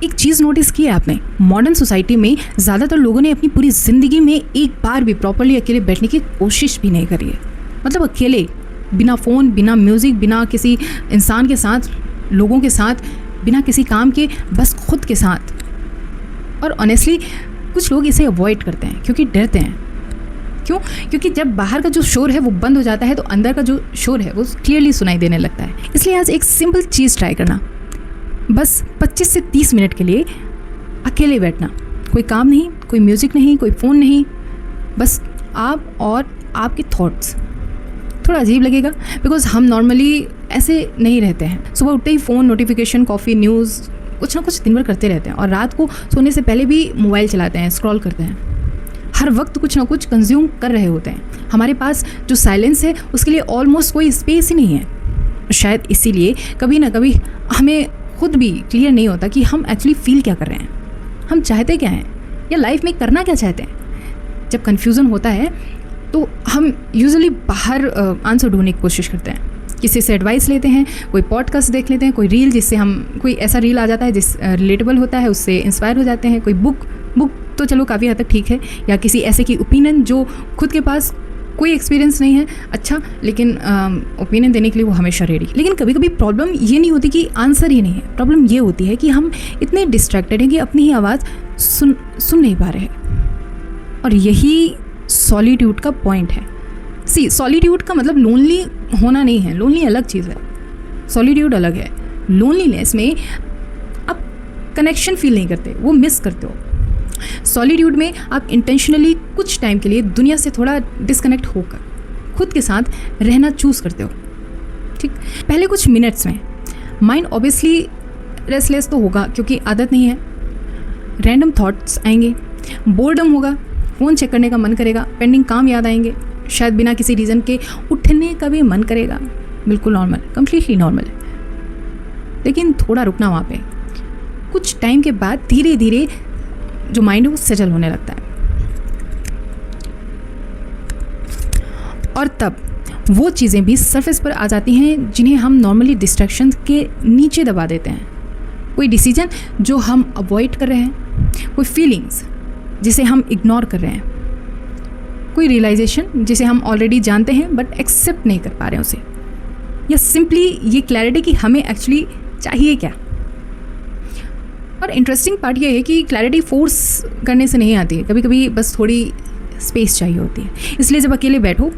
एक चीज़ नोटिस की है आपने, मॉडर्न सोसाइटी में ज़्यादातर लोगों ने अपनी पूरी ज़िंदगी में एक बार भी प्रॉपरली अकेले बैठने की कोशिश भी नहीं करी है। मतलब अकेले, बिना फ़ोन, बिना म्यूज़िक, बिना किसी इंसान के साथ, लोगों के साथ, बिना किसी काम के, बस खुद के साथ। और ऑनेस्टली कुछ लोग इसे अवॉइड करते हैं क्योंकि डरते हैं। क्यों? क्योंकि जब बाहर का जो शोर है वो बंद हो जाता है तो अंदर का जो शोर है वो क्लियरली सुनाई देने लगता है। इसलिए आज एक सिंपल चीज़ ट्राई करना, बस 25 से 30 मिनट के लिए अकेले बैठना। कोई काम नहीं, कोई म्यूज़िक नहीं, कोई फ़ोन नहीं, बस आप और आपके थॉट्स। थोड़ा अजीब लगेगा बिकॉज़ हम नॉर्मली ऐसे नहीं रहते हैं। सुबह उठते ही फ़ोन, नोटिफिकेशन, कॉफ़ी, न्यूज़, कुछ ना कुछ दिन भर करते रहते हैं और रात को सोने से पहले भी मोबाइल चलाते हैं, स्क्रॉल करते हैं। हर वक्त कुछ ना कुछ कंज्यूम कर रहे होते हैं। हमारे पास जो साइलेंस है उसके लिए ऑलमोस्ट कोई स्पेस ही नहीं है। शायद इसीलिए कभी ना कभी हमें खुद भी क्लियर नहीं होता कि हम एक्चुअली फ़ील क्या कर रहे हैं, हम चाहते क्या हैं या लाइफ में करना क्या चाहते हैं। जब कन्फ्यूज़न होता है तो हम यूजुअली बाहर आंसर ढूंढने की कोशिश करते हैं, किसी से एडवाइस लेते हैं, कोई पॉडकास्ट देख लेते हैं, कोई रील जिससे हम, कोई ऐसा रील आ जाता है जिस रिलेटेबल होता है, उससे इंस्पायर हो जाते हैं, कोई बुक तो चलो काफ़ी हद तक ठीक है, या किसी ऐसे की ओपिनियन जो खुद के पास कोई एक्सपीरियंस नहीं है, अच्छा, लेकिन ओपिनियन देने के लिए वो हमेशा रेडी। लेकिन कभी कभी प्रॉब्लम ये नहीं होती कि आंसर ही नहीं है, प्रॉब्लम ये होती है कि हम इतने डिस्ट्रैक्टेड हैं कि अपनी ही आवाज़ सुन नहीं पा रहे हैं। और यही सॉलिट्यूड का पॉइंट है। सी, सॉलिट्यूड का मतलब लोनली होना नहीं है, लोनली अलग चीज़ है, सॉलिट्यूड अलग है। लोनलीनेस में आप कनेक्शन फील नहीं करते, वो मिस करते हो। सॉलिट्यूड में आप इंटेंशनली कुछ टाइम के लिए दुनिया से थोड़ा डिस्कनेक्ट होकर खुद के साथ रहना चूज़ करते हो। ठीक, पहले कुछ मिनट्स में माइंड ऑब्वियसली रेस्टलेस तो होगा क्योंकि आदत नहीं है, रैंडम थॉट्स आएंगे, बोर्डम होगा, फ़ोन चेक करने का मन करेगा, पेंडिंग काम याद आएंगे, शायद बिना किसी रीज़न के उठने का भी मन करेगा। बिल्कुल नॉर्मल, कम्प्लीटली नॉर्मल। लेकिन थोड़ा रुकना वहाँ पे। कुछ टाइम के बाद धीरे धीरे जो माइंड है वो सेटल होने लगता है और तब वो चीज़ें भी सरफेस पर आ जाती हैं जिन्हें हम नॉर्मली डिस्ट्रैक्शन के नीचे दबा देते हैं। कोई डिसीजन जो हम अवॉइड कर रहे हैं, कोई फीलिंग्स जिसे हम इग्नोर कर रहे हैं, कोई रियलाइजेशन जिसे हम ऑलरेडी जानते हैं बट एक्सेप्ट नहीं कर पा रहे हैं उसे, या सिंपली ये क्लैरिटी कि हमें एक्चुअली चाहिए क्या। और इंटरेस्टिंग पार्ट ये है कि क्लैरिटी फोर्स करने से नहीं आती है, कभी कभी बस थोड़ी स्पेस चाहिए होती है। इसलिए जब अकेले बैठो,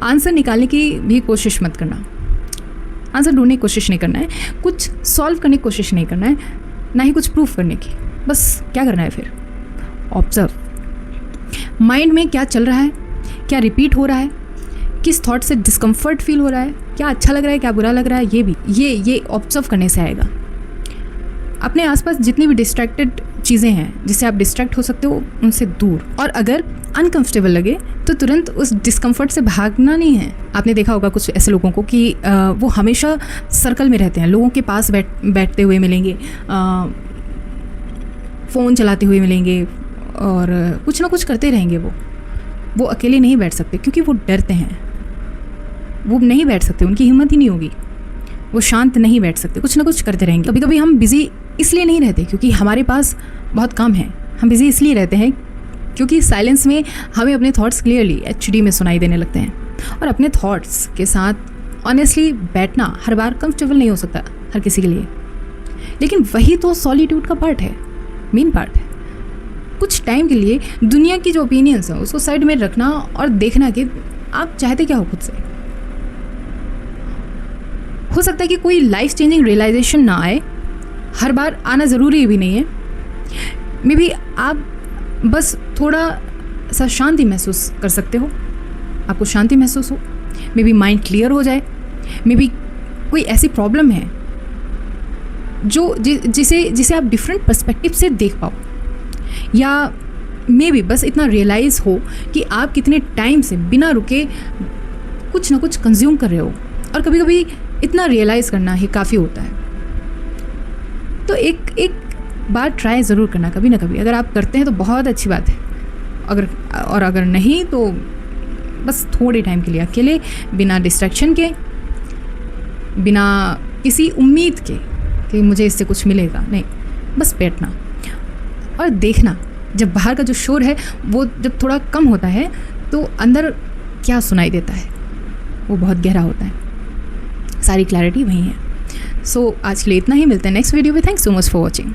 आंसर निकालने की भी कोशिश मत करना, आंसर ढूंढने की कोशिश नहीं करना है, कुछ सॉल्व करने की कोशिश नहीं करना है, ना ही कुछ प्रूफ करने की। बस क्या करना है फिर, ऑब्जर्व। माइंड में क्या चल रहा है, क्या रिपीट हो रहा है, किस थॉट से डिस्कम्फर्ट फील हो रहा है, क्या अच्छा लग रहा है, क्या बुरा लग रहा है, ये भी ये ऑब्जर्व करने से आएगा। अपने आसपास जितनी भी डिस्ट्रैक्टेड चीज़ें हैं जिससे आप डिस्ट्रैक्ट हो सकते हो, उनसे दूर। और अगर अनकंफर्टेबल लगे तो तुरंत उस डिस्कम्फर्ट से भागना नहीं है। आपने देखा होगा कुछ ऐसे लोगों को कि वो हमेशा सर्कल में रहते हैं, लोगों के पास बैठते हुए मिलेंगे, फ़ोन चलाते हुए मिलेंगे और कुछ ना कुछ करते रहेंगे। वो अकेले नहीं बैठ सकते क्योंकि वो डरते हैं, वो नहीं बैठ सकते, उनकी हिम्मत ही नहीं होगी, वो शांत नहीं बैठ सकते, कुछ ना कुछ करते रहेंगे। कभी कभी हम बिज़ी इसलिए नहीं रहते क्योंकि हमारे पास बहुत काम है, हम बिज़ी इसलिए रहते हैं क्योंकि साइलेंस में हमें अपने थॉट्स क्लियरली HD में सुनाई देने लगते हैं। और अपने थॉट्स के साथ ऑनेस्टली बैठना हर बार कंफर्टेबल नहीं हो सकता हर किसी के लिए, लेकिन वही तो सॉलिट्यूड का पार्ट है, मेन पार्ट है। कुछ टाइम के लिए दुनिया की जो ओपिनियंस है उसको साइड में रखना और देखना कि आप चाहते क्या हो खुद से। हो सकता है कि कोई लाइफ चेंजिंग रियलाइजेशन ना आए, हर बार आना ज़रूरी भी नहीं है। मे बी आप बस थोड़ा सा शांति महसूस कर सकते हो, आपको शांति महसूस हो, मे बी माइंड क्लियर हो जाए, मे बी कोई ऐसी प्रॉब्लम है जो जिसे आप डिफरेंट पर्सपेक्टिव से देख पाओ, या मे बी बस इतना रियलाइज़ हो कि आप कितने टाइम से बिना रुके कुछ ना कुछ कंज्यूम कर रहे हो। और कभी कभी इतना रियलाइज़ करना ही काफ़ी होता है। तो एक बार ट्राई ज़रूर करना कभी ना कभी। अगर आप करते हैं तो बहुत अच्छी बात है, अगर नहीं तो बस थोड़े टाइम के लिए अकेले, बिना डिस्ट्रैक्शन के, बिना किसी उम्मीद के कि मुझे इससे कुछ मिलेगा, नहीं, बस बैठना और देखना, जब बाहर का जो शोर है वो जब थोड़ा कम होता है तो अंदर क्या सुनाई देता है वो बहुत गहरा होता है, सारी क्लैरिटी वहीं है। सो आज के लिए इतना ही, मिलते हैं नेक्स्ट वीडियो में। Thanks so much for watching.